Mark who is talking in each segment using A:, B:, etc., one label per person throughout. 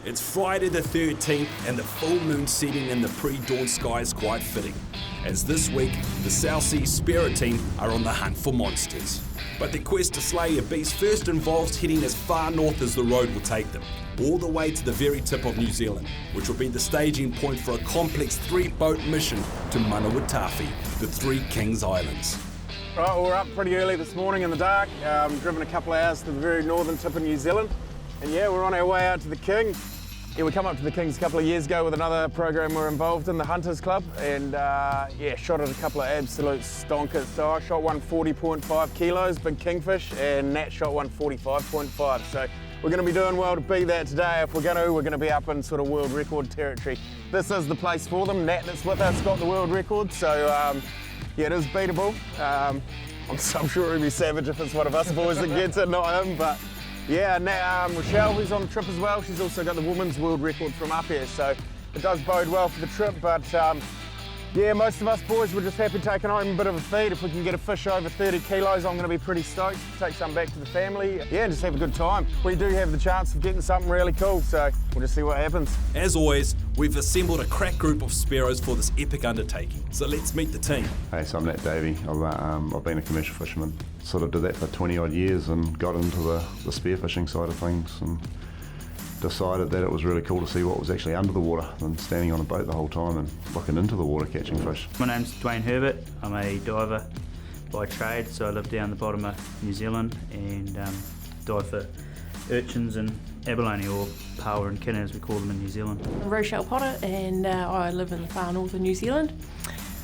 A: It's Friday the 13th and the full moon setting in the pre-dawn sky is quite fitting, as this week the South Sea Spearo team are on the hunt for monsters. But their quest to slay a beast first involves heading as far north as the road will take them, all the way to the very tip of New Zealand, which will be the staging point for a complex 3-boat mission to Manawatafi, the Three Kings Islands.
B: Right, well, we're up pretty early this morning in the dark, driven a couple of hours to the very northern tip of New Zealand, and yeah, we're on our way out to the King. Yeah, we come up to the Kings a couple of years ago with another program we're involved in, the Hunters Club, and yeah, shot at a couple of absolute stonkers. So I shot one 40.5 kilos, big Kingfish, and Nat shot one 45.5. So we're going to be doing well to beat that today. If we're going to be up in sort of world record territory. This is the place for them. Nat that's with us got the world record, so yeah, it is beatable. I'm sure he'd be savage if it's one of us boys that gets it, not him, but yeah, Rochele, who's on the trip as well, she's also got the women's world record from up here, so it does bode well for the trip, but yeah, most of us boys were just happy taking home a bit of a feed. If we can get a fish over 30 kilos, I'm going to be pretty stoked to take some back to the family. Yeah, and just have a good time. We do have the chance of getting something really cool, so we'll just see what happens.
A: As always, we've assembled a crack group of Spearos for this epic undertaking, so let's meet the team.
C: Hey, so I'm Nat Davey. I've been a commercial fisherman. Sort of did that for 20 odd years and got into the spearfishing side of things and decided that it was really cool to see what was actually under the water than standing on a boat the whole time and looking into the water catching fish.
D: My name's Dwane Herbert. I'm a diver by trade, so I live down the bottom of New Zealand and dive for urchins and abalone, or paua and kinna as we call them in New Zealand.
E: I'm Rochele Potter and I live in the far north of New Zealand.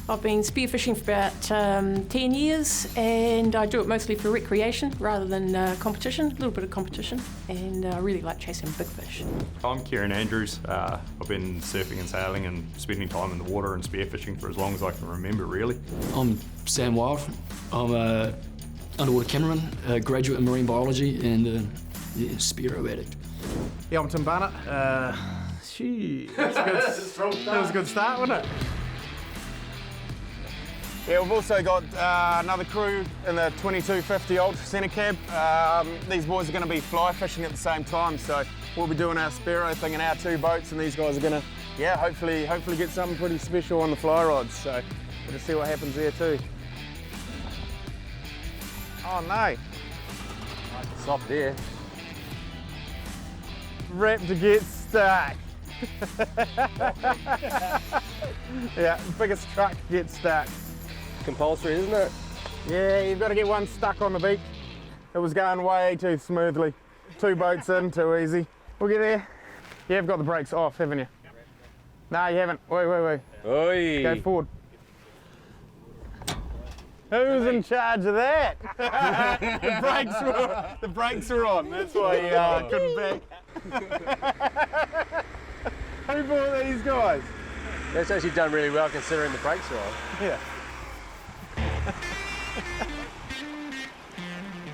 E: I've been spearfishing for about 10 years and I do it mostly for recreation rather than competition, a little bit of competition, and I really like chasing big fish.
F: I'm Kieran Andrews. I've been surfing and sailing and spending time in the water and spearfishing for as long as I can remember, really.
G: I'm Sam Wild. I'm an underwater cameraman, a graduate in marine biology and a Spearo addict.
B: Yeah, I'm Tim Barnett. That was a good start, wasn't it? Yeah, we've also got another crew in the 2250 Ultra Centre Cab. These boys are going to be fly fishing at the same time, so we'll be doing our Spearo thing in our 2 boats, and these guys are going to, yeah, hopefully get something pretty special on the fly rods. So we'll just see what happens there too. Oh no!
H: Soft there.
B: Wrap to get stuck. Yeah, biggest truck gets stuck.
H: Compulsory, isn't it?
B: Yeah, you've got to get one stuck on the beak. It was going way too smoothly. 2 boats in, too easy. We'll get there. Yeah, you've got the brakes off, haven't you? No, you haven't. Wait.
H: Oi.
B: Go forward. Who's in charge of that? the brakes were on. That's why you couldn't back. Who bought these guys?
H: That's actually done really well considering the brakes are on.
B: Yeah.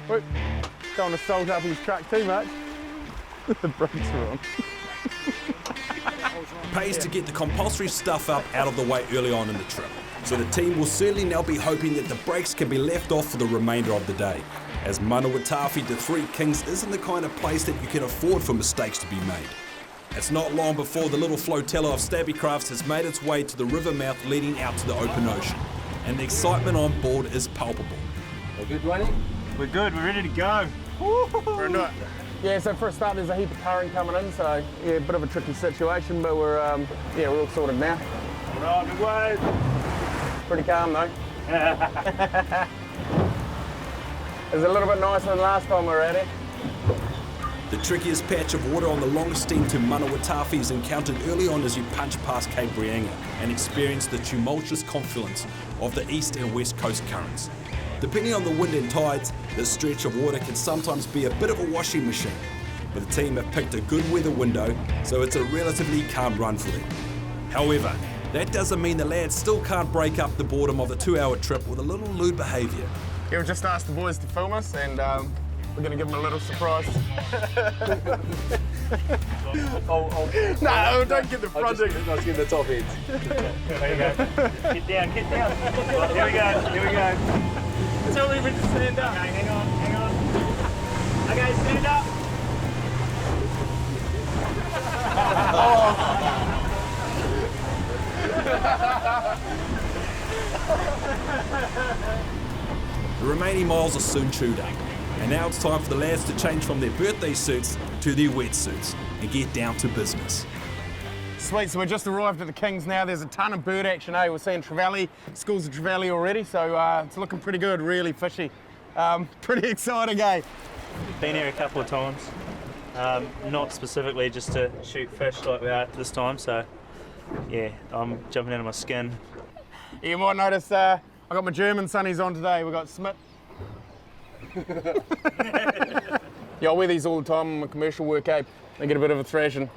B: Wait, don't want to salt up his truck too much. The brakes are on.
A: Pays to get the compulsory stuff up out of the way early on in the trip, so the team will certainly now be hoping that the brakes can be left off for the remainder of the day, as Manawatafi, the Three Kings, isn't the kind of place that you can afford for mistakes to be made. It's not long before the little flotilla of stabby crafts has made its way to the river mouth leading out to the open ocean, and the excitement on board is palpable.
H: All good, Dwane?
B: We're good, we're ready to go. We're into it. Yeah, so for a start there's a heap of current coming in, so yeah, a bit of a tricky situation, but we're all sorted now.
H: Right, good way.
B: Pretty calm though. It's a little bit nicer than last time we were at it.
A: The trickiest patch of water on the longest steam to Manawatafi is encountered early on as you punch past Cape Reinga and experience the tumultuous confluence of the east and west coast currents. Depending on the wind and tides, this stretch of water can sometimes be a bit of a washing machine, but the team have picked a good weather window, so it's a relatively calm run for them. However, that doesn't mean the lads still can't break up the boredom of a 2-hour trip with a little lewd behaviour.
B: Yeah, we just asked the boys to film us, and we're going to give them a little surprise. No, don't get the front end.
H: Let's get the top ends.
D: There you go. Get down. Here we go. Tell me when to stand up. Okay, hang on. Okay, stand up.
A: The remaining miles are soon chewed up, and now it's time for the lads to change from their birthday suits to their wetsuits and get down to business.
B: Sweet, so we just arrived at the Kings now. There's a ton of bird action, eh? We're seeing trevally, schools of trevally already, so it's looking pretty good, really fishy. Pretty exciting, eh?
D: Been here a couple of times, not specifically just to shoot fish like we are this time, so yeah, I'm jumping out of my skin.
B: You might notice I got my German sunnies on today. We've got Smith. Yeah, I wear these all the time on my commercial work, eh? They get a bit of a thrashing.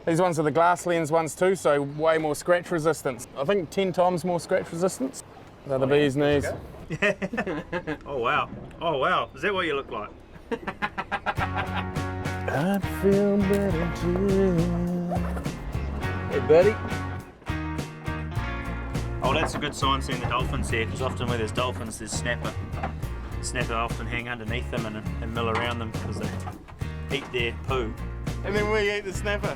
B: These ones are the glass lens ones too, so way more scratch resistance. I think 10 times more scratch resistance. They're the bee's knees.
D: Oh wow, oh wow, is that what you look like?
B: I feel better too.
H: Hey, buddy.
D: Oh, that's a good sign seeing the dolphins here, because often where there's dolphins, there's snapper. Snapper often hang underneath them and mill around them because they eat their poo.
B: And then we eat the snapper.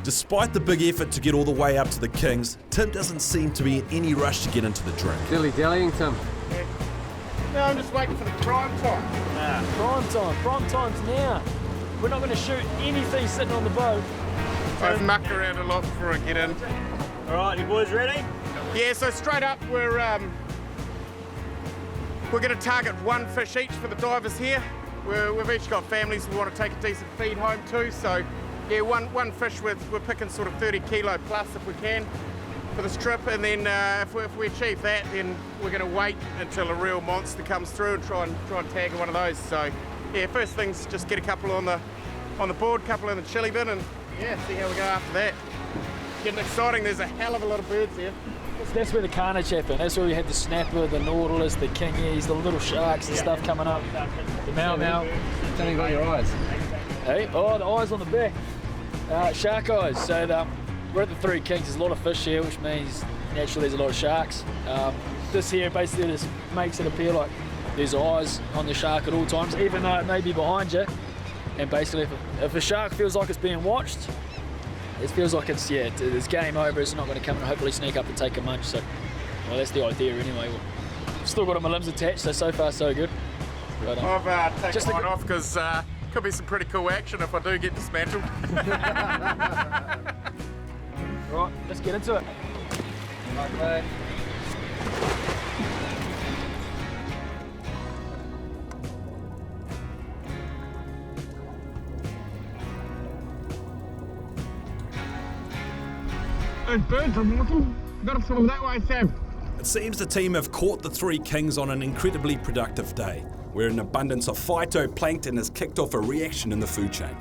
A: Despite the big effort to get all the way up to the Kings, Tim doesn't seem to be in any rush to get into the drink.
H: Dilly-dallying, Tim.
B: No, I'm just waiting for the prime time.
I: Prime time's now. We're not going to shoot anything sitting on the boat.
B: I've mucked around a lot before I get in.
D: All right, you boys ready?
B: Yeah, so straight up we're going to target one fish each for the divers here. We've each got families we want to take a decent feed home to, so yeah, one fish we're picking sort of 30 kilo plus if we can for this trip, and then if we achieve that, then we're going to wait until a real monster comes through and try and tag one of those. So yeah, first things just get a couple on the board, a couple in the chili bin, and yeah, see how we go after that. Getting exciting. There's a hell of a lot of birds here.
I: That's where the carnage happened. That's where we had the snapper, the nautilus, the kingies, the little sharks and stuff coming up. The mau.
H: Tell me about your eyes.
I: Hey, oh, the eyes on the back. Shark eyes. So we're at the Three Kings. There's a lot of fish here, which means naturally there's a lot of sharks. This here basically just makes it appear like there's eyes on the shark at all times, even though it may be behind you. And basically, if a shark feels like it's being watched, it feels like it's game over. It's not going to come and hopefully sneak up and take a munch. So, well, that's the idea anyway. Still got my limbs attached, so far so good. But,
B: I've taken mine off because could be some pretty cool action if I do get dismantled.
I: Right, let's get into it.
H: Okay.
B: Those birds are awesome. Got to swim that way, Sam.
A: It seems the team have caught the Three Kings on an incredibly productive day, where an abundance of phytoplankton has kicked off a reaction in the food chain.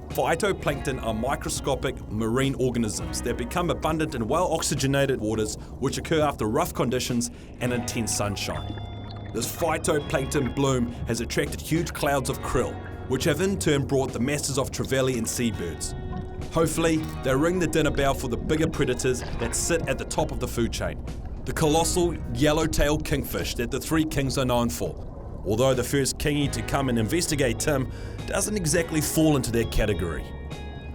A: Phytoplankton are microscopic marine organisms that become abundant in well-oxygenated waters which occur after rough conditions and intense sunshine. This phytoplankton bloom has attracted huge clouds of krill, which have in turn brought the masses of trevally and seabirds. Hopefully, they ring the dinner bell for the bigger predators that sit at the top of the food chain. The colossal yellow-tailed kingfish that the Three Kings are known for. Although the first kingy to come and investigate Tim doesn't exactly fall into that category.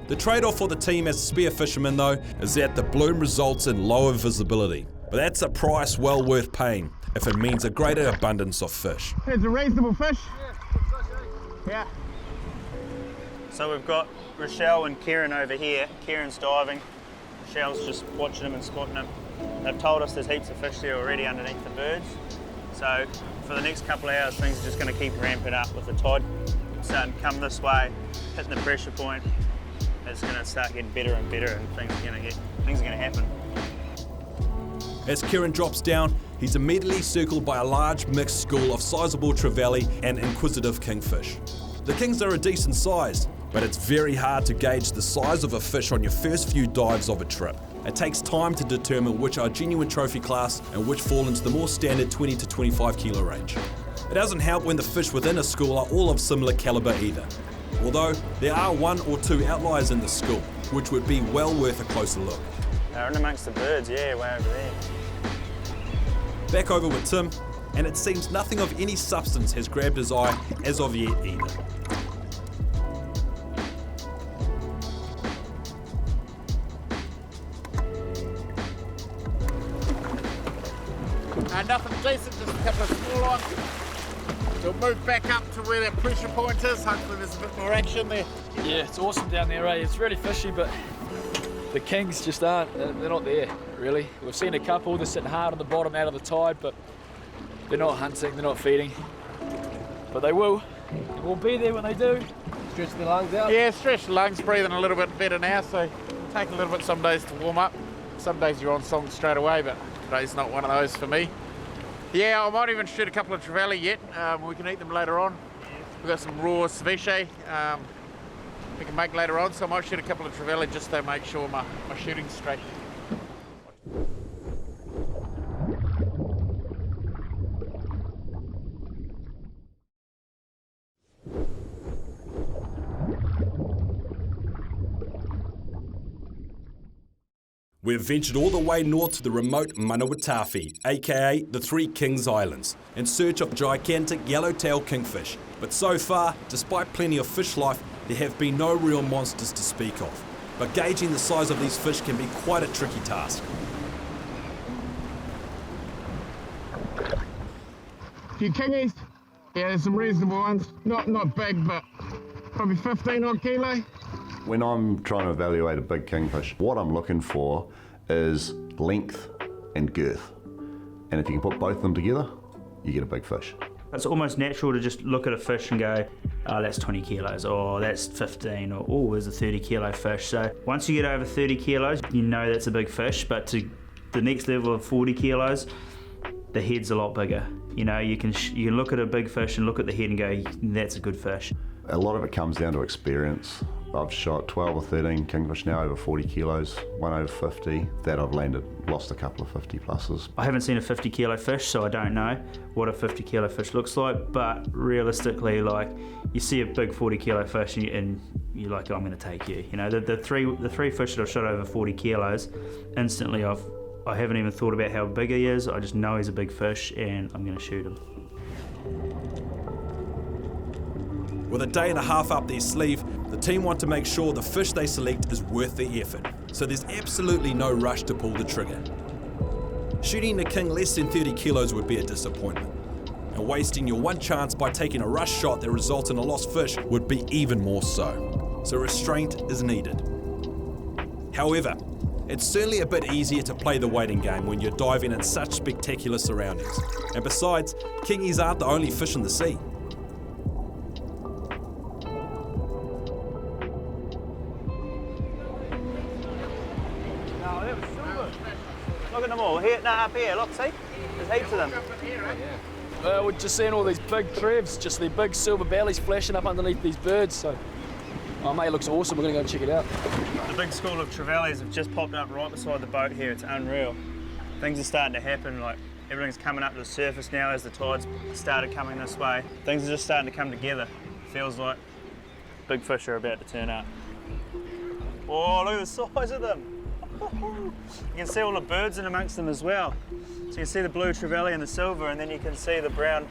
A: The trade-off for the team as spear fishermen though is that the bloom results in lower visibility. But that's a price well worth paying if it means a greater abundance of fish.
B: It's a reasonable fish. Yeah.
D: So we've got Rochele and Kieran over here. Kieran's diving, Rochelle's just watching him and spotting him. They've told us there's heaps of fish there already underneath the birds. So for the next couple of hours, things are just going to keep ramping up with the tide starting to come this way, hitting the pressure point. It's going to start getting better and better, and things are going to happen.
A: As Kieran drops down, he's immediately circled by a large mixed school of sizable trevally and inquisitive kingfish. The kings are a decent size, but it's very hard to gauge the size of a fish on your first few dives of a trip. It takes time to determine which are genuine trophy class and which fall into the more standard 20 to 25 kilo range. It doesn't help when the fish within a school are all of similar calibre either, although there are one or two outliers in the school, which would be well worth a closer look.
D: They're in amongst the birds, yeah, way over there.
A: Back over with Tim, and it seems nothing of any substance has grabbed his eye as of yet either.
B: couple of small ones. We'll move back up to where that pressure point is. Hopefully there's a bit more action there.
I: Yeah, it's awesome down there, eh? It's really fishy, but the kings just aren't. They're not there, really. We've seen a couple, they're sitting hard on the bottom out of the tide, but they're not hunting, they're not feeding. But they will. We'll be there when they do.
H: Stretch the lungs out?
B: Yeah, stretch the lungs, breathing a little bit better now, so take a little bit some days to warm up. Some days you're on song straight away, but today's not one of those for me. Yeah, I might even shoot a couple of trevally yet. We can eat them later on. We've got some raw ceviche we can make later on, so I might shoot a couple of trevally just to make sure my shooting's straight.
A: We've ventured all the way north to the remote Manawatafi, aka the Three Kings Islands, in search of gigantic yellowtail kingfish. But so far, despite plenty of fish life, there have been no real monsters to speak of. But gauging the size of these fish can be quite a tricky task.
B: A few kingies. Yeah, there's some reasonable ones. Not big, but probably 15 odd kilo.
C: When I'm trying to evaluate a big kingfish, what I'm looking for is length and girth. And if you can put both of them together, you get a big fish.
D: It's almost natural to just look at a fish and go, oh, that's 20 kilos, or that's 15, or oh, there's a 30 kilo fish. So once you get over 30 kilos, you know that's a big fish, but to the next level of 40 kilos, the head's a lot bigger. You know, you can look at a big fish and look at the head and go, that's a good fish.
C: A lot of it comes down to experience. I've shot 12 or 13 kingfish now over 40 kilos, one over 50 that I've landed, lost a couple of 50 pluses.
D: I haven't seen a 50 kilo fish, so I don't know what a 50 kilo fish looks like, but realistically, like, you see a big 40 kilo fish and you're like, oh, I'm going to take you. You know, the three fish that I've shot over 40 kilos, instantly I haven't even thought about how big he is. I just know he's a big fish and I'm going to shoot him.
A: With a day and a half up their sleeve, the team want to make sure the fish they select is worth the effort, so there's absolutely no rush to pull the trigger. Shooting a king less than 30 kilos would be a disappointment, and wasting your one chance by taking a rush shot that results in a lost fish would be even more so. So restraint is needed. However, it's certainly a bit easier to play the waiting game when you're diving in such spectacular surroundings. And besides, kingies aren't the only fish in the sea.
D: Look at them all. Here, no, up here, look, see? There's heaps of them.
I: We're just seeing all these big trevs, just the big silver bellies flashing up underneath these birds, so... Oh, mate, it looks awesome. We're going to go and check it out.
D: The big school of trevallies have just popped up right beside the boat here. It's unreal. Things are starting to happen, like everything's coming up to the surface now as the tides started coming this way. Things are just starting to come together. Feels like big fish are about to turn up. Oh, look at the size of them. You can see all the birds in amongst them as well. So you can see the blue trevally and the silver, and then you can see the brown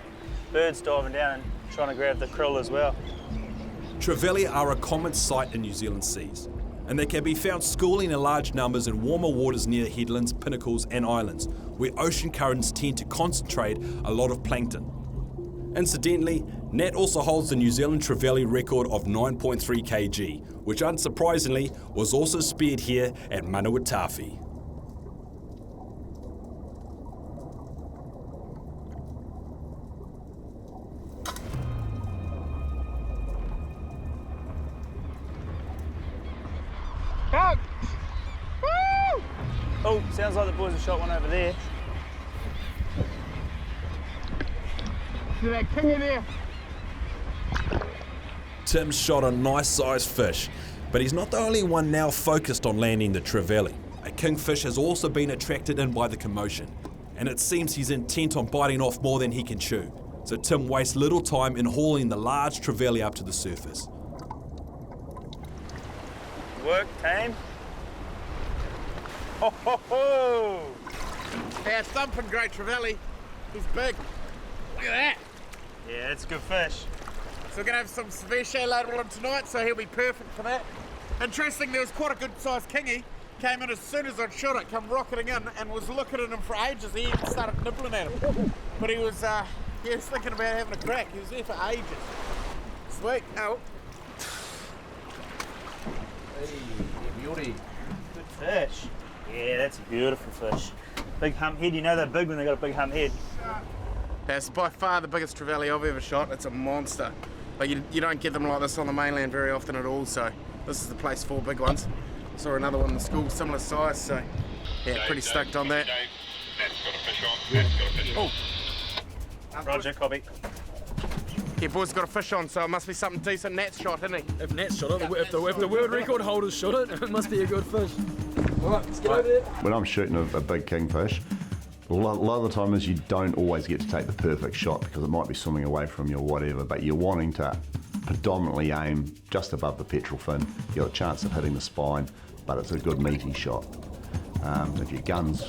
D: birds diving down and trying to grab the krill as well.
A: Trevally are a common sight in New Zealand seas, and they can be found schooling in large numbers in warmer waters near headlands, pinnacles and islands, where ocean currents tend to concentrate a lot of plankton. Incidentally, Nat also holds the New Zealand trevally record of 9.3 kg, which unsurprisingly was also speared here at Manawatafi.
B: Out! Woo!
D: Oh, sounds like the boys have shot one over there.
B: See that kingy there?
A: Tim's shot a nice sized fish, but he's not the only one now focused on landing the trevally. A kingfish has also been attracted in by the commotion, and it seems he's intent on biting off more than he can chew. So Tim wastes little time in hauling the large trevally up to the surface.
D: Work, team. Ho, ho, ho!
B: Yeah, thumping great trevally. He's big. Look at that.
D: Yeah, it's a good fish.
B: So we're going to have some ceviche later on tonight, so he'll be perfect for that. Interesting, there was quite a good sized kingy. Came in as soon as I'd shot it, come rocketing in, and was looking at him for ages. He even started nibbling at him. But he was thinking about having a crack. He was there for ages. Sweet. Oh.
H: Hey, beauty.
D: Good fish. Yeah, that's a beautiful fish. Big hump head. You know they're big when they got a big hump head.
B: That's by far the biggest trevally I've ever shot. It's a monster. Like you don't get them like this on the mainland very often at all, so this is the place for big ones. Saw another one in the school, similar size, so yeah, pretty stoked on that.
J: Nat's got a fish on. Nat's got a fish on.
B: Oh.
D: Roger, copy.
B: Yeah, boy's got a fish on, so it must be something decent Nat's shot, isn't he?
I: If Nat shot it, if the world record holders shot it, it must be a good fish. All right, let's get over there.
C: When I'm shooting a big kingfish, a lot of the time is you don't always get to take the perfect shot because it might be swimming away from you or whatever, but you're wanting to predominantly aim just above the petrel fin. You've got a chance of hitting the spine, but it's a good meaty shot. If your gun's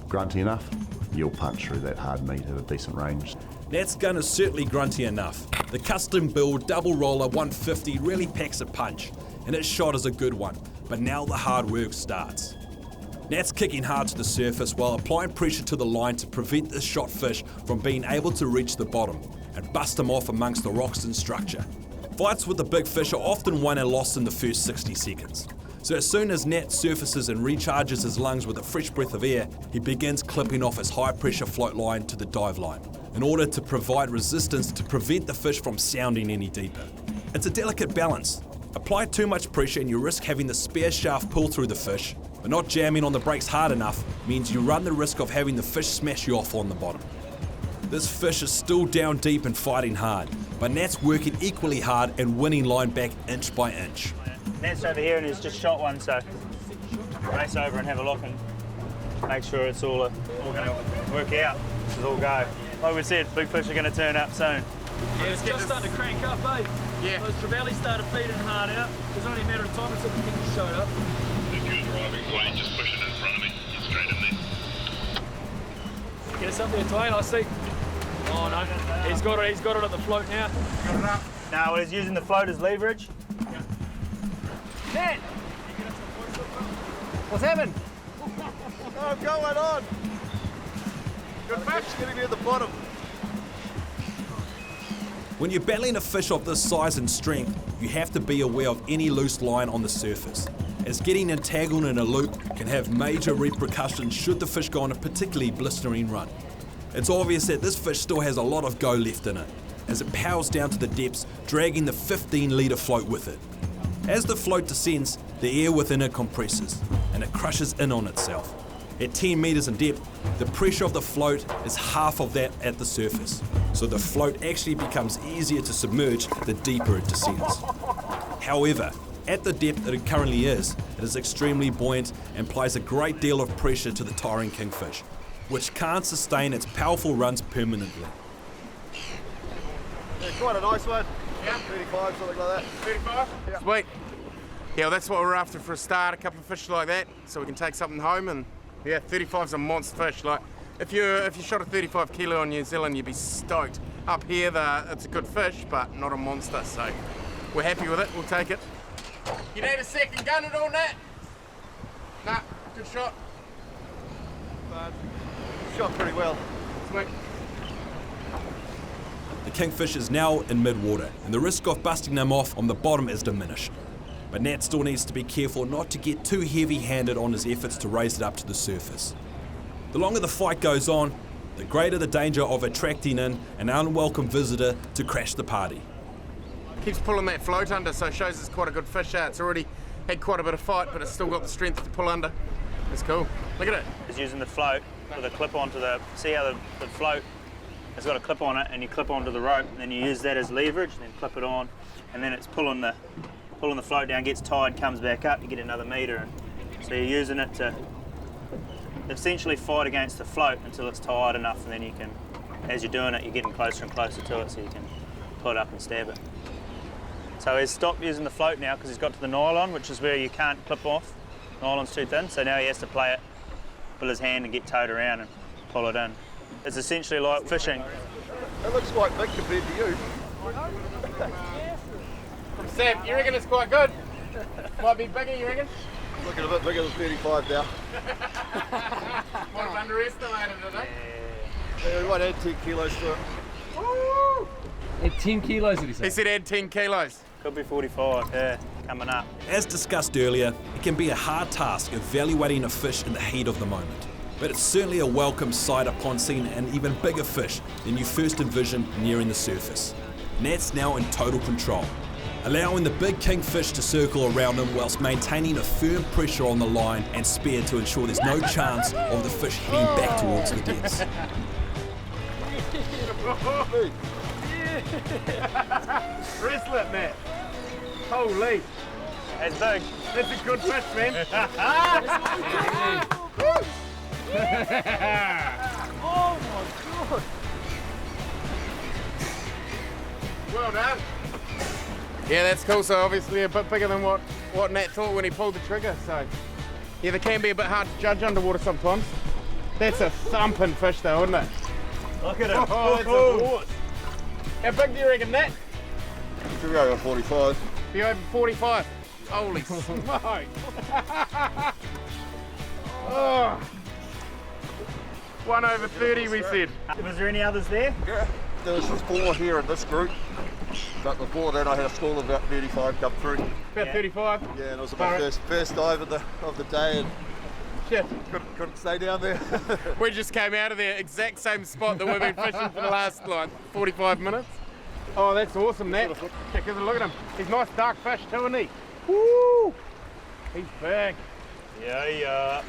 C: grunty enough, you'll punch through that hard meat at a decent range.
A: Nat's gun is certainly grunty enough. The custom build double roller 150 really packs a punch, and its shot is a good one, but now the hard work starts. Nat's kicking hard to the surface while applying pressure to the line to prevent the shot fish from being able to reach the bottom and bust him off amongst the rocks and structure. Fights with the big fish are often won and lost in the first 60 seconds. So as soon as Nat surfaces and recharges his lungs with a fresh breath of air, he begins clipping off his high pressure float line to the dive line in order to provide resistance to prevent the fish from sounding any deeper. It's a delicate balance. Apply too much pressure and you risk having the spear shaft pull through the fish, but not jamming on the brakes hard enough means you run the risk of having the fish smash you off on the bottom. This fish is still down deep and fighting hard, but Nat's working equally hard and winning line back inch by inch.
D: Nat's over here and he's just shot one, so race over and have a look and make sure it's all going to work out. This is all go. Like we said, big fish are going to turn up soon.
I: Yeah, it's just starting to crank up, eh?
B: Yeah.
I: Those trevallies started feeding hard out. It's only a matter of time until the king showed up.
J: If you're driving, Dwane, just push it in front of me. Get straight in there.
I: Get us up there, Dwane, I see. Oh no, he's got it at the float now.
B: Got it up.
D: Now he's using the float as leverage.
I: Nat!
B: What's happened?
C: Oh, going on!
B: Good fish.
C: Getting near the bottom.
A: When you're battling a fish of this size and strength, you have to be aware of any loose line on the surface, as getting entangled in a loop can have major repercussions should the fish go on a particularly blistering run. It's obvious that this fish still has a lot of go left in it, as it powers down to the depths, dragging the 15-litre float with it. As the float descends, the air within it compresses, and it crushes in on itself. At 10 metres in depth, the pressure of the float is half of that at the surface, so the float actually becomes easier to submerge the deeper it descends. However, at the depth that it currently is, it is extremely buoyant and applies a great deal of pressure to the tiring kingfish, which can't sustain its powerful runs permanently.
C: Yeah, quite a nice one. Yeah. 35, something like that.
B: 35? Yeah. Sweet. Yeah, well, that's what we're after for a start, a couple of fish like that, so we can take something home. And yeah, 35's a monster fish. Like, if you shot a 35 kilo on New Zealand, you'd be stoked. Up here, it's a good fish, but not a monster, so we're happy with it. We'll take it. You need a second gun at all, Nat? Nah, good shot.
C: Shot pretty well.
B: Sweet.
A: The kingfish is now in mid-water, and the risk of busting them off on the bottom is diminished. But Nat still needs to be careful not to get too heavy-handed on his efforts to raise it up to the surface. The longer the fight goes on, the greater the danger of attracting in an unwelcome visitor to crash the party.
B: Keeps pulling that float under, so it shows it's quite a good fish out. It's already had quite a bit of fight, but it's still got the strength to pull under. That's cool. Look at it.
D: He's using the float with a clip onto the, see how the float has got a clip on it, and you clip onto the rope, and then you use that as leverage, and then clip it on, and then it's pulling the float down, gets tied, comes back up, you get another metre. And so you're using it to essentially fight against the float until it's tired enough, and then you can, as you're doing it, you're getting closer and closer to it, so you can pull it up and stab it. So he's stopped using the float now because he's got to the nylon, which is where you can't clip off. Nylon's too thin, so now he has to play it with his hand and get towed around and pull it in. It's essentially like fishing.
C: It looks quite big compared to you.
B: From Sam, you reckon it's quite good? Might be bigger, you reckon?
C: Looking a bit bigger than 35 now.
B: Might have underestimated it, eh?
H: We might add 10 kilos to it.
I: At 10 kilos, did he say?
B: He said add 10 kilos.
D: Could be 45, yeah, coming up.
A: As discussed earlier, it can be a hard task evaluating a fish in the heat of the moment. But it's certainly a welcome sight upon seeing an even bigger fish than you first envisioned nearing the surface. Nat's now in total control, allowing the big kingfish to circle around him whilst maintaining a firm pressure on the line and spear to ensure there's no chance of the fish heading back towards the depths.
B: Wrestle it, Matt. Holy.
D: That's big.
B: That's a good fish, man.
I: Oh my god!
B: Well done. Yeah, that's cool. So obviously a bit bigger than what Nat thought when he pulled the trigger. So yeah, they can be a bit hard to judge underwater sometimes. That's a thumping fish though, isn't it?
D: Look at him.
B: Oh, that's a horse. How big do you reckon, Nat?
H: Should be over 45.
B: Be over 45. Holy smoke. Oh. 1 over 30 we said.
D: Was there any others there?
H: Yeah, there was 4 here in this group. But before that I had a school of about 35 come through.
B: About 35?
H: Yeah, and it was my first dive of the day and
B: Shit.
H: couldn't stay down there.
B: We just came out of the exact same spot that we've been fishing for the last 45 minutes. Oh, that's awesome, Nat. Look at him. He's a nice dark fish too, isn't he? Woo! He's big.
D: Yeah.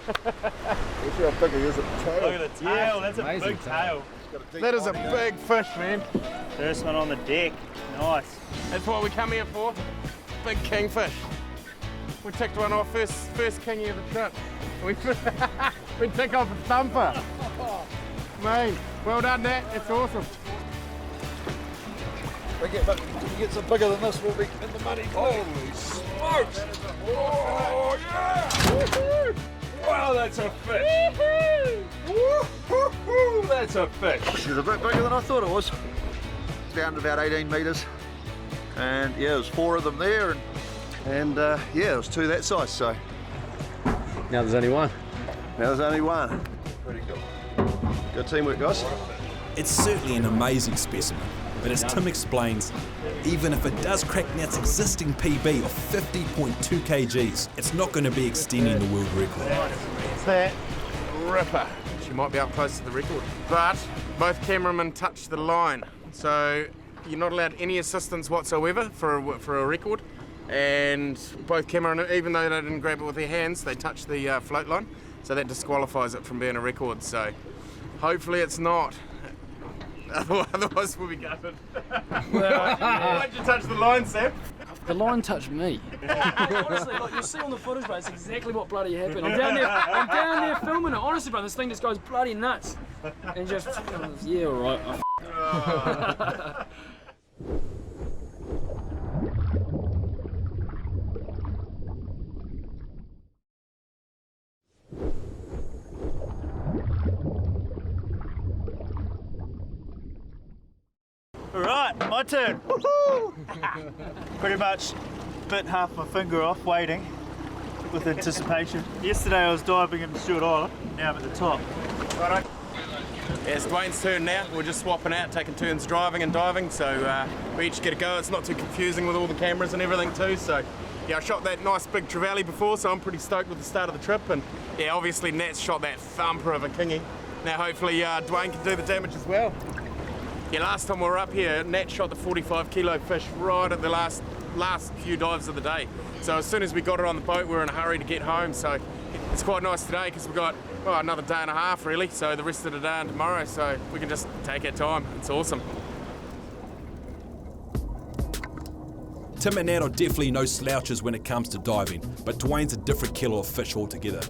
H: Let's see how big he is at the tail.
D: Look at the tail, that's a big tail.
B: That is a big fish, man.
D: First one on the deck, nice.
B: That's what we come here for. Big kingfish. We ticked one off, first kingy of the trip. We tick off a thumper. Man, well done, Nat. It's awesome.
H: If we get some bigger than this, we'll be in the money. Holy smokes! Oh yeah! Woo-hoo!
F: Wow, that's a fish!
H: Woo-hoo!
F: That's a fish!
H: She's a bit bigger than I thought it was. It's down to about 18 metres. And yeah, there's 4 of them there. And yeah, there was 2 that size, so.
I: Now there's only one.
H: Now there's only one. Pretty good. Good teamwork, guys.
A: It's certainly an amazing specimen, but as Tim explains, even if it does crack Nat's existing PB of 50.2 kgs, it's not going to be extending the world record.
B: That ripper. She might be up close to the record. But both cameramen touched the line, so you're not allowed any assistance whatsoever for a record. And both cameramen, even though they didn't grab it with their hands, they touched the float line, so that disqualifies it from being a record. So hopefully it's not. Otherwise we'll be gutted. Why'd you touch the line, Sam?
I: The line touched me. Honestly, like you'll see on the footage, bro, it's exactly what bloody happened. I'm down there filming it. Honestly, bro, this thing just goes bloody nuts. And just, yeah, all right.
D: Right, my turn. Woohoo! Pretty much bit half my finger off waiting with anticipation. Yesterday I was diving in Stuart Island, now I'm at the top.
B: Righto. Yeah, it's Dwane's turn now. We're just swapping out, taking turns driving and diving, so we each get a go. It's not too confusing with all the cameras and everything too, so yeah, I shot that nice big trevally before, so I'm pretty stoked with the start of the trip, and yeah, obviously Nat's shot that thumper of a kingy. Now hopefully Dwane can do the damage as well. Yeah, last time we were up here, Nat shot the 45 kilo fish right at the last few dives of the day. So as soon as we got her on the boat, we were in a hurry to get home. So it's quite nice today because we've got another day and a half really. So the rest of the day and tomorrow, so we can just take our time. It's awesome.
A: Tim and Nat are definitely no slouches when it comes to diving, but Dwane's a different killer of fish altogether.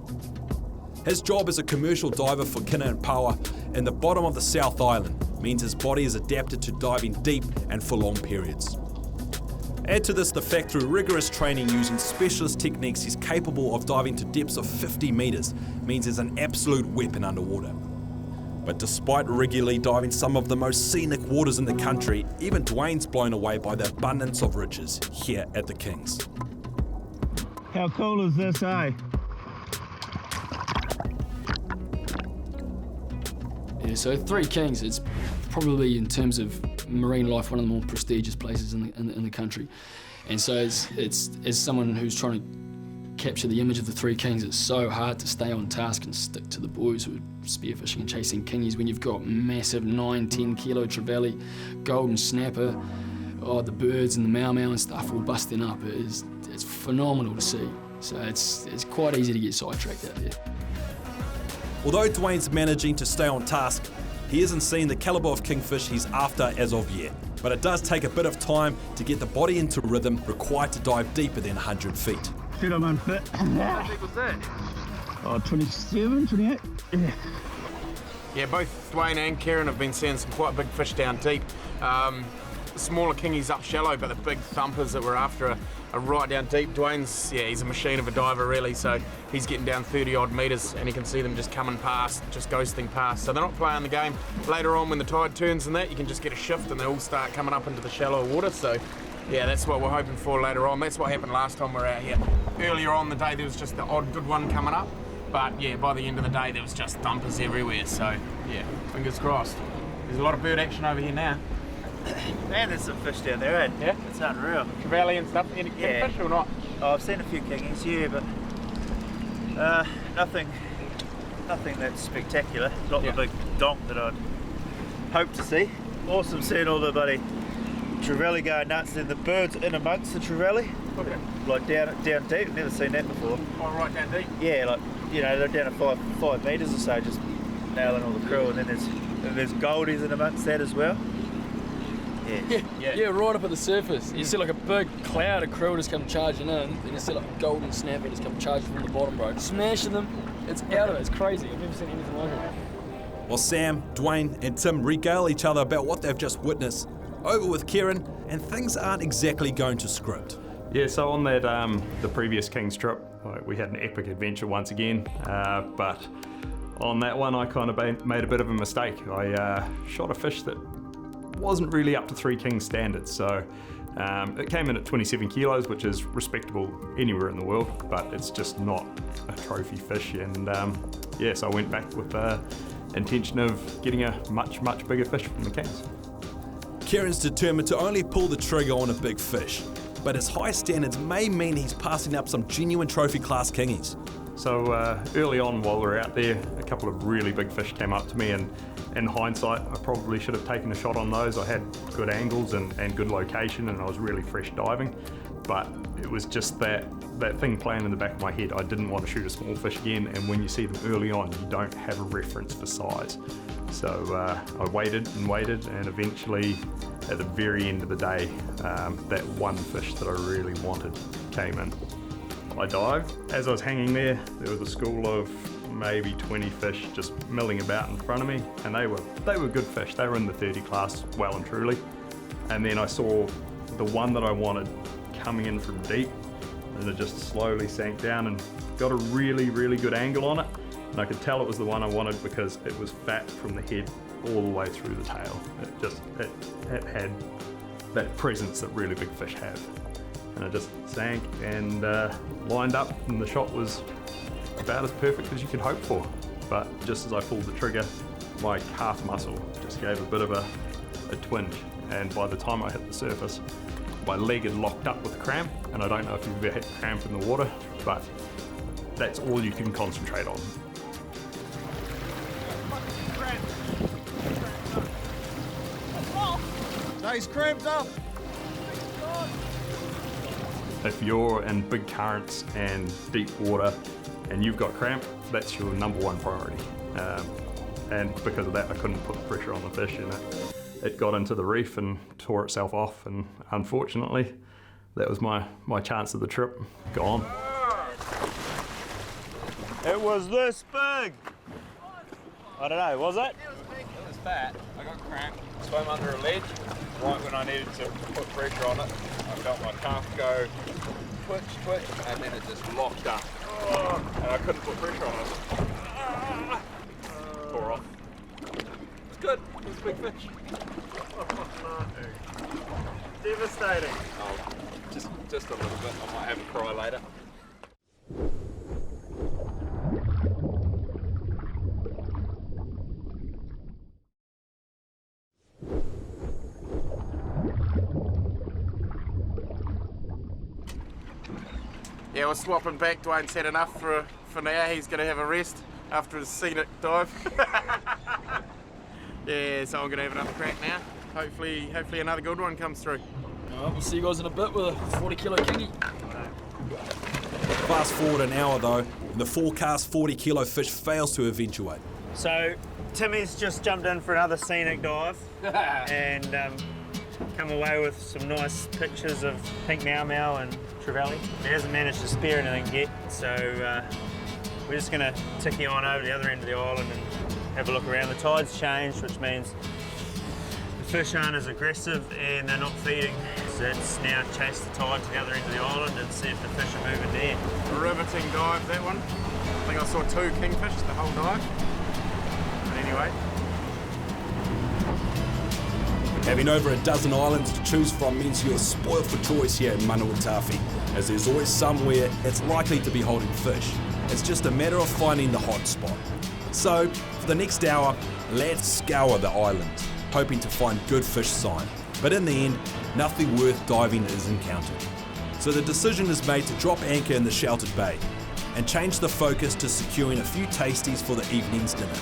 A: His job as a commercial diver for Kina and Paua in the bottom of the South Island means his body is adapted to diving deep and for long periods. Add to this the fact through rigorous training using specialist techniques he's capable of diving to depths of 50 metres means he's an absolute weapon underwater. But despite regularly diving some of the most scenic waters in the country, even Dwane's blown away by the abundance of riches here at the Kings.
D: How cool is this, eh?
G: Yeah, so Three Kings, it's probably in terms of marine life one of the more prestigious places in the country. And so it's as someone who's trying to capture the image of the Three Kings, it's so hard to stay on task and stick to the boys who are spearfishing and chasing kingies when you've got massive 9-10 kilo trevally, golden snapper, the birds and the mau and stuff all busting up. It's phenomenal to see. So it's quite easy to get sidetracked out there.
A: Although Dwane's managing to stay on task, he isn't seeing the calibre of kingfish he's after as of yet. But it does take a bit of time to get the body into rhythm required to dive deeper than 100 feet.
K: Good on 1 foot.
B: How big was that?
K: Oh, 27, 28. Yeah.
B: Yeah, both Dwane and Kieran have been seeing some quite big fish down deep. The smaller kingies up shallow, but the big thumpers that we're after are right down deep. Dwane's, he's a machine of a diver really, so he's getting down 30 odd metres and you can see them just coming past, just ghosting past. So they're not playing the game. Later on when the tide turns and that, you can just get a shift and they all start coming up into the shallower water. So yeah, that's what we're hoping for later on. That's what happened last time we were out here. Earlier on the day there was just the odd good one coming up, but yeah, by the end of the day there was just thumpers everywhere. So yeah, fingers crossed. There's a lot of bird action over here now.
L: Man, there's some fish down there, eh?
B: Yeah?
L: It's unreal.
B: Trevally and stuff, any
L: Yeah.
B: fish or not?
L: Oh, I've seen a few kingies, yeah, but nothing that's spectacular. Not the big donk that I'd hoped to see. Awesome seeing all the bloody trevally going nuts and the birds in amongst the trevally.
B: Okay.
L: Like down deep, never seen that before.
B: Oh, right down deep?
L: Yeah, like, you know, they're down at 5 metres or so, just nailing all the krill, and then there's goldies in amongst that as well.
I: Yeah, right up at the surface. You see like a big cloud of krill just come charging in, and you see like a golden snapper just come charging from the bottom, bro. Smashing them. It's out of it. It's crazy. I've never seen anything like it.
A: While Sam, Dwane and Tim regale each other about what they've just witnessed, over with Kieran, and things aren't exactly going to script.
F: Yeah, so on that the previous King's trip, we had an epic adventure once again, but on that one I kind of made a bit of a mistake. I shot a fish that wasn't really up to Three Kings standards, so it came in at 27 kilos, which is respectable anywhere in the world, but it's just not a trophy fish, and so I went back with the intention of getting a much bigger fish from the Kings.
A: Kieran's determined to only pull the trigger on a big fish, but his high standards may mean he's passing up some genuine trophy class kingies.
F: So early on while we were out there, a couple of really big fish came up to me, and in hindsight I probably should have taken a shot on those. I had good angles and good location, and I was really fresh diving, but it was just that thing playing in the back of my head. I didn't want to shoot a small fish again, and when you see them early on you don't have a reference for size. So I waited, and eventually at the very end of the day that one fish that I really wanted came in. I dived. As I was hanging there was a school of maybe 20 fish just milling about in front of me, and they were good fish. They were in the 30 class well and truly. And then I saw the one that I wanted coming in from deep, and it just slowly sank down and got a really good angle on it. And I could tell it was the one I wanted because it was fat from the head all the way through the tail. It had that presence that really big fish have. And it just sank and lined up, and the shot was about as perfect as you could hope for. But just as I pulled the trigger, my calf muscle just gave a bit of a twinge, and by the time I hit the surface, my leg had locked up with cramp, and I don't know if you've ever had cramp in the water, but that's all you can concentrate on.
B: He's cramped up.
F: If you're in big currents and deep water and you've got cramp, that's your #1 priority. And because of that, I couldn't put pressure on the fish, and it got into the reef and tore itself off, and unfortunately, that was my chance of the trip gone.
L: It was this big. I don't know, was it?
B: It was fat. I got cramped, swam under a ledge. Right when I needed to put pressure on it, I felt my calf go twitch, and then it just locked up. And I couldn't put pressure on it. Tore off. It's good. It was a big fish.
L: Oh, no. Devastating.
B: Oh, just a little bit. I might have a cry later. Yeah, we're swapping back. Dwane's had enough for now. He's going to have a rest after his scenic dive. Yeah, so I'm going to have another crack now. Hopefully another good one comes through.
I: Alright, we'll see you guys in a bit with a 40 kilo kingy.
A: Fast forward an hour though, and the forecast 40 kilo fish fails to eventuate.
L: So Timmy's just jumped in for another scenic dive and come away with some nice pictures of pink mau and trevally. He hasn't managed to spear anything yet, so we're just going to ticky on over to the other end of the island and have a look around. The tide's changed, which means the fish aren't as aggressive and they're not feeding. So it's now chase the tide to the other end of the island and see if the fish are moving there.
B: A riveting dive, that one. I think I saw 2 kingfish the whole dive. But anyway.
A: Having over a dozen islands to choose from means you're spoiled for choice here in Manawatafi, as there's always somewhere that's likely to be holding fish. It's just a matter of finding the hot spot. So, for the next hour, let's scour the island, hoping to find good fish sign. But in the end, nothing worth diving is encountered. So the decision is made to drop anchor in the sheltered bay and change the focus to securing a few tasties for the evening's dinner.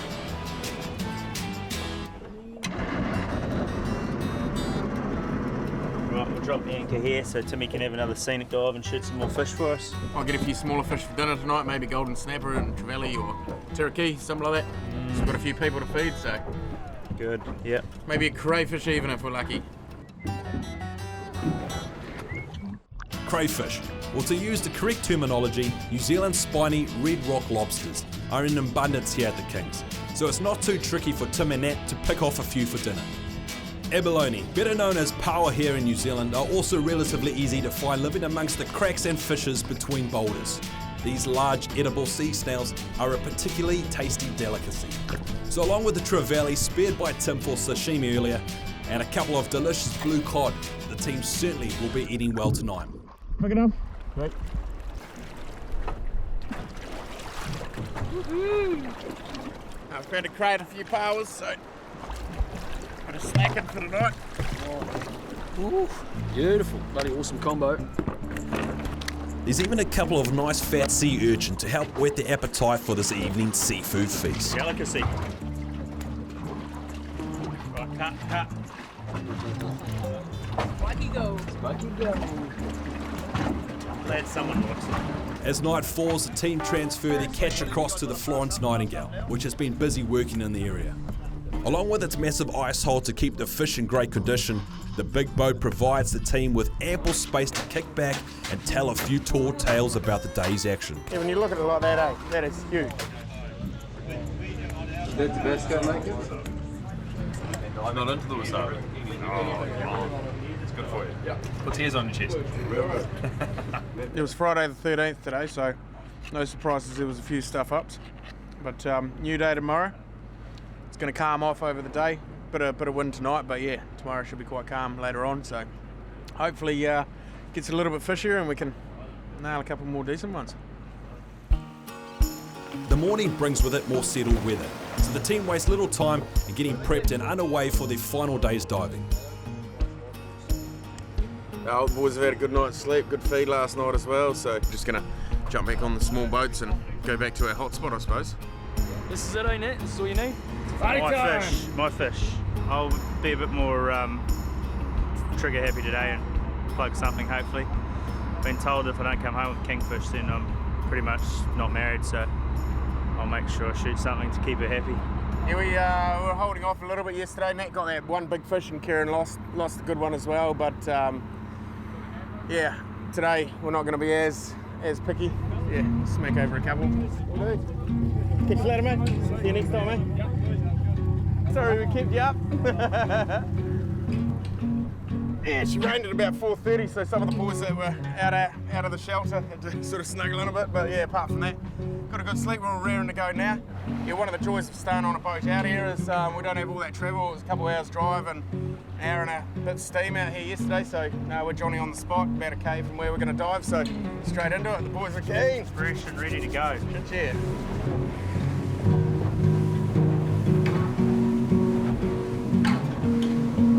L: Right, we'll drop the anchor here so Timmy can have another scenic dive and shoot some more fish for us.
B: I'll get a few smaller fish for dinner tonight, maybe golden snapper and trevally or tiraki, something like that. We've got a few people to feed, so
L: good, yeah.
B: Maybe a crayfish even if we're lucky.
A: Crayfish, or to use the correct terminology, New Zealand spiny red rock lobsters are in abundance here at the Kings, so it's not too tricky for Tim and Nat to pick off a few for dinner. Abalone, better known as paua here in New Zealand, are also relatively easy to find living amongst the cracks and fissures between boulders. These large edible sea snails are a particularly tasty delicacy. So along with the trevally speared by Tim for sashimi earlier, and a couple of delicious blue cod, the team certainly will be eating well tonight.
K: Pick it up.
B: Right. I've had to crate a few powers, so got a snacking for tonight.
I: Ooh, beautiful, bloody awesome combo.
A: There's even a couple of nice fat sea urchin to help whet the appetite for this evening's seafood feast.
L: Delicacy. Right, cut.
E: Spiky go.
L: Glad someone likes it.
A: As night falls, the team transfer their catch across to the Florence Nightingale, which has been busy working in the area. Along with its massive ice hole to keep the fish in great condition, the big boat provides the team with ample space to kick back and tell a few tall tales about the day's action.
B: Yeah, when you look at it like that, that is huge.
M: That's the best guy make it? I'm not into the wasabi. It's good for you. Yeah. Put tears on your chest.
B: It was Friday the 13th today, so no surprises there was a few stuff-ups. But new day tomorrow. It's going to calm off over the day. Bit of wind tonight, but yeah, tomorrow should be quite calm later on. So hopefully gets a little bit fishier and we can nail a couple more decent ones.
A: The morning brings with it more settled weather, so the team wastes little time in getting prepped and underway for their final day's diving.
B: Our boys have had a good night's sleep, good feed last night as well, so just going to jump back on the small boats and go back to our hotspot, I suppose.
I: This is it, ain't it? This is all you need?
L: My fish. I'll be a bit more trigger happy today and plug something hopefully. Been told if I don't come home with kingfish then I'm pretty much not married, so I'll make sure I shoot something to keep her happy.
B: Yeah, we were holding off a little bit yesterday. Nat got that one big fish and Kieran lost a good one as well, but yeah, today we're not going to be as picky. Yeah, smack over a couple. Catch you later, mate. See you next time, mate. Sorry we kept you up. Yeah, she rained at about 4:30, so some of the boys that were out of the shelter had to sort of snuggle in a bit, but yeah, apart from that, got a good sleep. We're all raring to go now. Yeah, one of the joys of staying on a boat out here is we don't have all that travel. It was a couple of hours drive and an hour and a bit of steam out here yesterday, so now we're Johnny on the spot, about a K from where we're going to dive, so straight into it. The boys are keen.
L: Fresh and ready to go.
B: Cheers.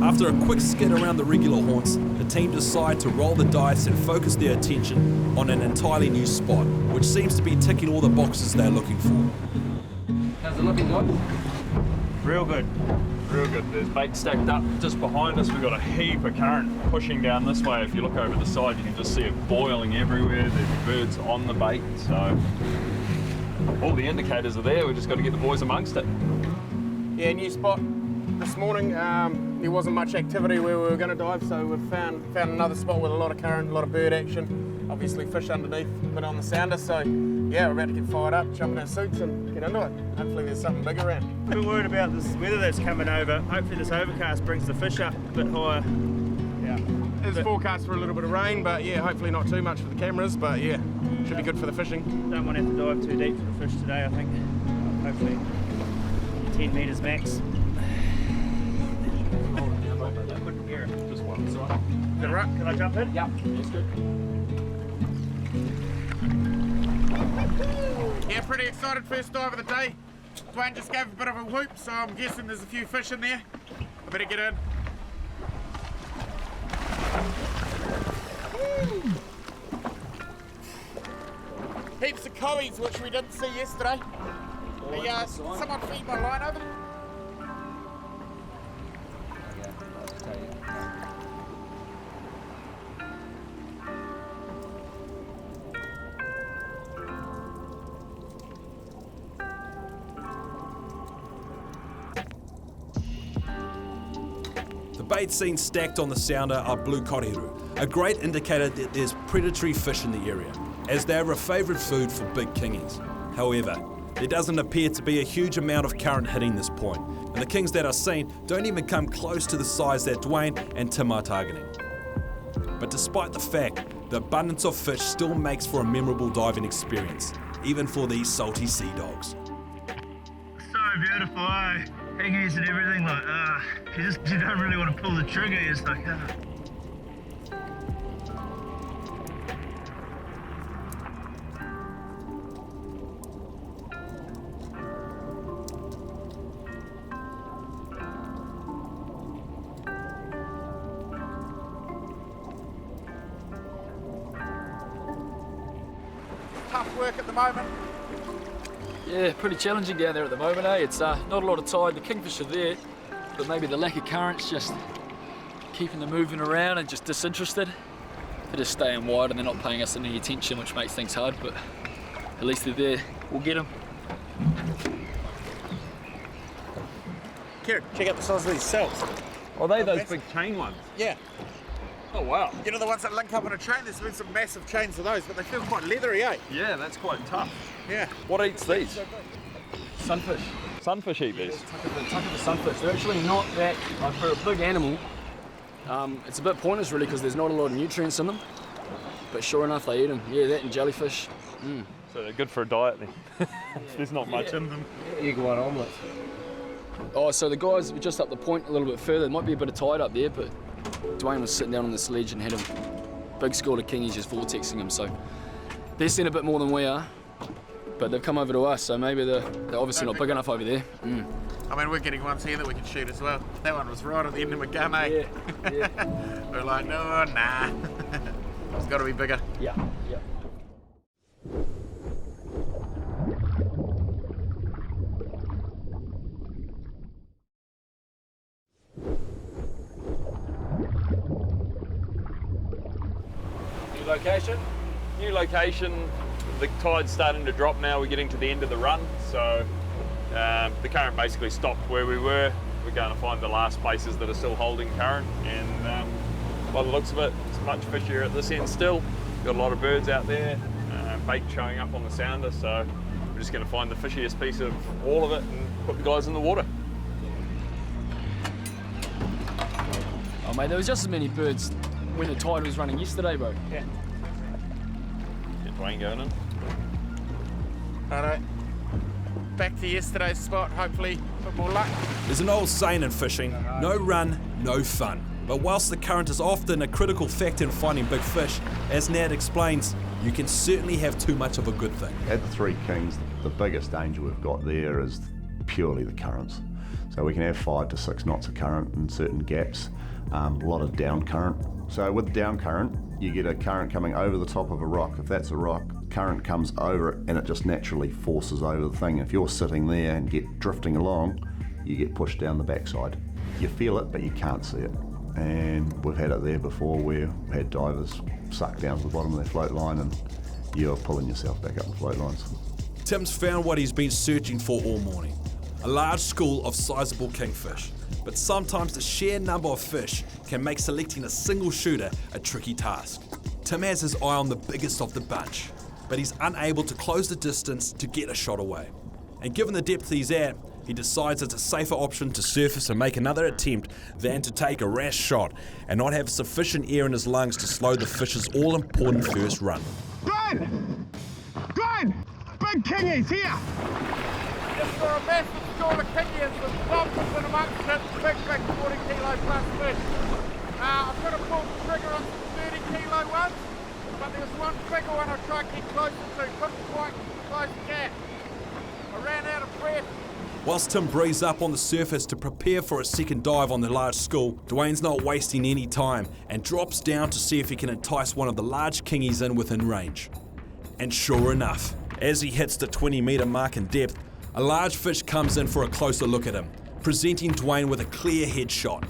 A: After a quick skid around the regular haunts, the team decide to roll the dice and focus their attention on an entirely new spot, which seems to be ticking all the boxes they're looking for.
M: How's it looking, guys?
F: Real good. Real good. There's bait stacked up just behind us. We've got a heap of current pushing down this way. If you look over the side, you can just see it boiling everywhere. There's birds on the bait, so all the indicators are there. We've just got to get the boys amongst it.
B: Yeah, new spot this morning. There wasn't much activity where we were going to dive, so we've found another spot with a lot of current, a lot of bird action. Obviously fish underneath, a bit on the sounder, so yeah, we're about to get fired up, jump in our suits and get into it. Hopefully there's something big around.
L: A bit worried about this weather that's coming over. Hopefully this overcast brings the fish up a bit higher.
B: Yeah. There's forecast for a little bit of rain, but yeah, hopefully not too much for the cameras, but yeah, should be good for the fishing.
L: Don't want to have to dive too deep for the fish today, I think. Hopefully 10 metres max.
F: Just one.
L: Is that right? Can I jump in?
I: Yeah, that's good.
B: Yeah, pretty excited, first dive of the day. Dwane just gave a bit of a whoop, so I'm guessing there's a few fish in there. I better get in. Heaps of coies, which we didn't see yesterday. Someone feed my line over.
A: The bait seen stacked on the sounder are blue koriru, a great indicator that there's predatory fish in the area, as they are a favourite food for big kingies. However, there doesn't appear to be a huge amount of current hitting this point, and the kings that are seen don't even come close to the size that Dwane and Tim are targeting. But despite the fact, the abundance of fish still makes for a memorable diving experience, even for these salty sea dogs.
K: So beautiful, eh? Kingies and everything, like, you don't really want to pull the trigger, it's like,
B: Tough work at the moment.
I: Yeah, pretty challenging down there at the moment, eh? It's not a lot of tide, the kingfish are there, but maybe the lack of current's just keeping them moving around and just disinterested. They're just staying wide and they're not paying us any attention, which makes things hard, but at least they're there. We'll get them.
B: Kieran, check out the size of these cells.
F: Are they those big chain ones?
B: Yeah.
F: Oh wow.
B: You know the ones that link up on a chain? There's been some massive chains of those, but they feel quite leathery, eh?
F: Yeah, that's quite tough.
B: Yeah.
F: What eats these?
I: Sunfish.
F: Sunfish eat these?
I: Tuck of the sunfish. They're actually not that, like for a big animal, it's a bit pointless really because there's not a lot of nutrients in them, but sure enough they eat them. Yeah, that and jellyfish.
F: So they're good for a diet then. There's not much in them.
M: Egg white omelette.
I: Oh, so the guys were just up the point a little bit further. There might be a bit of tide up there, but Dwane was sitting down on the sledge and had a big school of kingies just vortexing him, so they're seeing a bit more than we are, but they've come over to us, so maybe they're obviously not big enough over there.
B: I mean, we're getting ones here that we can shoot as well. That one was right at the end of my gun, eh?
I: Yeah.
B: We're like, no, nah. It's got to be bigger.
I: Yeah.
F: New location. The tide's starting to drop now. We're getting to the end of the run, so the current basically stopped where we were. We're going to find the last places that are still holding current, and by the looks of it, it's much fishier at this end still. Got a lot of birds out there, bait showing up on the sounder, so we're just going to find the fishiest piece of all of it and put the guys in the water.
I: Oh mate, there was just as many birds when the tide was running yesterday, bro.
B: Yeah.
F: Get Dwane going in.
B: Alright. Back to yesterday's spot, hopefully a bit more luck.
A: There's an old saying in fishing, no run, no fun. But whilst the current is often a critical factor in finding big fish, as Nat explains, you can certainly have too much of a good thing.
C: At the Three Kings, the biggest danger we've got there is purely the currents. So we can have 5 to 6 knots of current in certain gaps, a lot of down current. So with down current, you get a current coming over the top of a rock. If that's a rock, current comes over it and it just naturally forces over the thing. If you're sitting there and get drifting along, you get pushed down the backside. You feel it, but you can't see it. And we've had it there before where we've had divers suck down to the bottom of their float line and you're pulling yourself back up the float lines.
A: Tim's found what he's been searching for all morning, a large school of sizable kingfish. But sometimes the sheer number of fish can make selecting a single shooter a tricky task. Tim has his eye on the biggest of the bunch, but he's unable to close the distance to get a shot away. And given the depth he's at, he decides it's a safer option to surface and make another attempt than to take a rash shot and not have sufficient air in his lungs to slow the fish's all-important first run.
B: Dwane! Dwane! Big kingies here!
N: Just for a massive school of kingies with bumps and amongst it, big 40 kilo plus fish. I could have pulled the trigger on some 30 kilo ones, but there was one bigger one I tried to get closer to, couldn't quite close the gap. I ran out of breath.
A: Whilst Tim breathes up on the surface to prepare for a second dive on the large school, Dwane's not wasting any time and drops down to see if he can entice one of the large kingies in within range. And sure enough, as he hits the 20-metre mark in depth, a large fish comes in for a closer look at him, presenting Dwane with a clear headshot.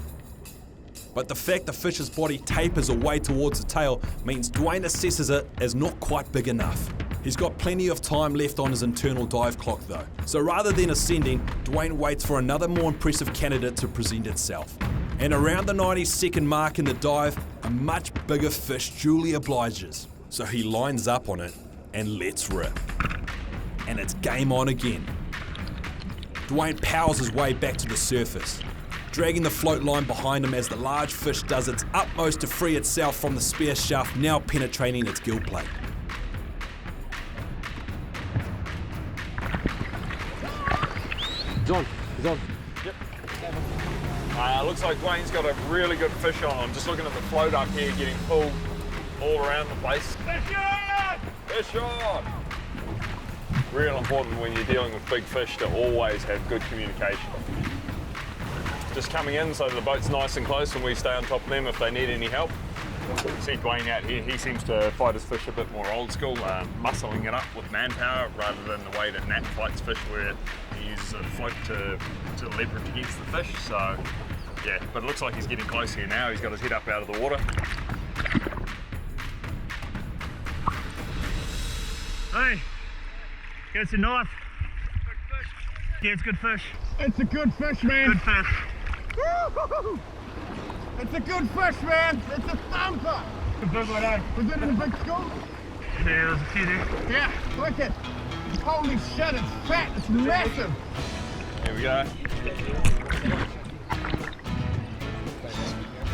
A: But the fact the fish's body tapers away towards the tail means Dwane assesses it as not quite big enough. He's got plenty of time left on his internal dive clock though, so rather than ascending, Dwane waits for another more impressive candidate to present itself. And around the 90-second mark in the dive, a much bigger fish duly obliges. So he lines up on it and lets rip. And it's game on again. Dwane powers his way back to the surface, dragging the float line behind him as the large fish does its utmost to free itself from the spear shaft now penetrating its gill plate.
B: He's on. He's on.
F: Yep. Looks like Dwane's got a really good fish on. I'm just looking at the float up here getting pulled all around the place.
N: Fish on!
F: Fish on! Real important when you're dealing with big fish to always have good communication. Just coming in so the boat's nice and close and we stay on top of them if they need any help. See Dwane out here, he seems to fight his fish a bit more old school, muscling it up with manpower rather than the way that Nat fights fish where he uses a float to leverage against the fish. So yeah, but it looks like he's getting close here now. He's got his head up out of the water.
K: Hey, it's a knife.
N: Good fish.
K: Yeah, it's good fish.
B: It's a good fish, man.
K: Good fish.
B: Woo-hoo-hoo. It's a good fish, man. It's a thumper.
K: Good big one, eh?
B: Was it in a big school?
K: Yeah, there's a few there.
B: Yeah, look it. Holy shit, it's fat. It's massive.
F: Here we go.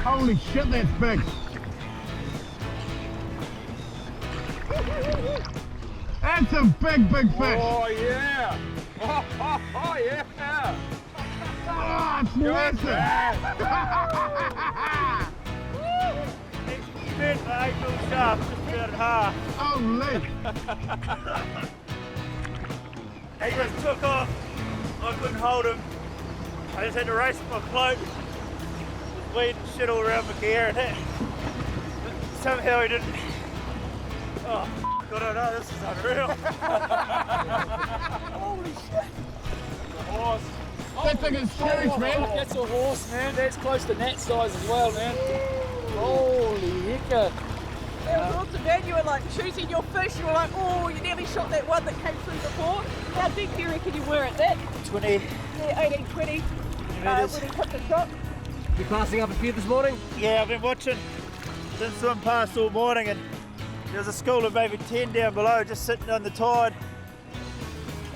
B: Holy shit, that's big. That's a big, big fish.
F: Oh yeah! Oh yeah!
B: Oh, it's massive.
N: Bent my 8 little shaft just about at half.
B: Holy.
N: He just took off. I couldn't hold him. I just had to race with my float. Just weed and shit all around my gear and hit. Somehow he didn't. Oh, I don't know, this is unreal. Holy shit.
I: Horse.
B: That thing is huge, man.
I: That's a horse, man. That's close to Nat size as well, man. Holy hecker.
O: That was awesome, man. You were like choosing your fish. You were like, oh, you nearly shot that one that came through before. How deep do you reckon you were at that?
N: 20.
O: Yeah, 18, 20. When he took the shot.
N: You passing up a few this morning? Yeah, I've been watching. Didn't swim past all morning and there was a school of maybe 10 down below just sitting on the tide.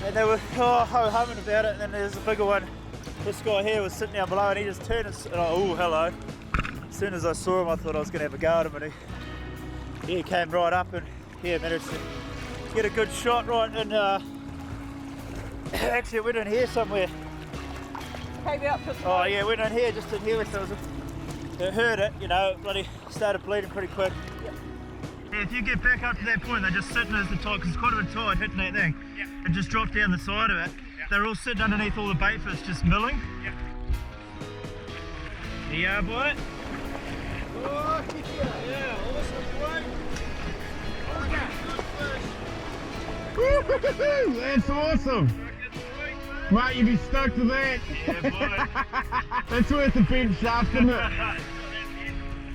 N: And they were humming about it, and then there's a bigger one. This guy here was sitting down below and he just turned and oh, hello. As soon as I saw him, I thought I was going to have a go at him, and he came right up and managed to get a good shot right in. Actually, it went in here somewhere.
O: Came out for
N: Oh yeah, it went in here, just in here, so it hurt it, you know, it bloody started bleeding pretty quick.
K: Yeah, if you get back up to that point, they're just sitting as the tide, because it's quite a bit tide hitting that thing. Yeah. It just dropped down the side of it. Yeah. They're all sitting underneath all the bait fish, just milling. Yeah. Here you are, boy. Oh, yeah, awesome, boy.
B: That's awesome. Mate, you'd be stoked with that.
K: Yeah, boy.
B: That's worth a bench shaft, isn't it?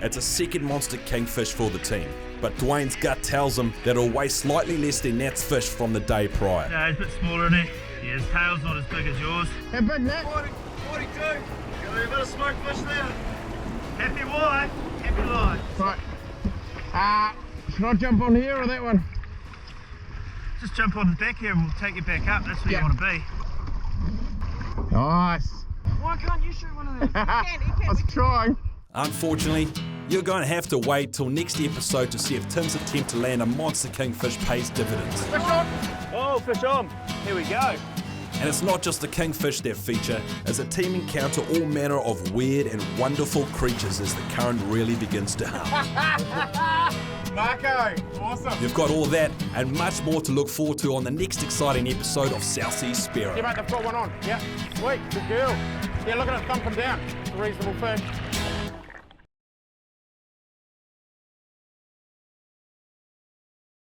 A: It's a second monster kingfish for the team, but Dwane's gut tells him that it'll weigh slightly less than Nat's fish from the day prior.
K: No, he's a bit smaller, isn't he? Yeah, his tail's not as big as yours.
B: How big, Nat?
K: 42. Got a bit of smoke fish there. Happy why? Happy lie.
B: Right. Should I jump on here or that one?
K: Just jump on the back here and we'll take you back up. That's where you want to be.
B: Nice.
K: Why can't you shoot one of them?
B: I was trying.
A: Unfortunately, you're going to have to wait till next episode to see if Tim's attempt to land a monster kingfish pays dividends.
B: Fish on.
K: Oh, fish on. Here we go.
A: And it's not just the kingfish that feature, as the team encounter all manner of weird and wonderful creatures as the current really begins to hum.
B: Marco, awesome.
A: You've got all that and much more to look forward to on the next exciting episode of South Sea Spearo.
B: Yeah, mate, they've got one on. Yeah, sweet, good girl. Yeah, look at it thumping down. It's a reasonable fish.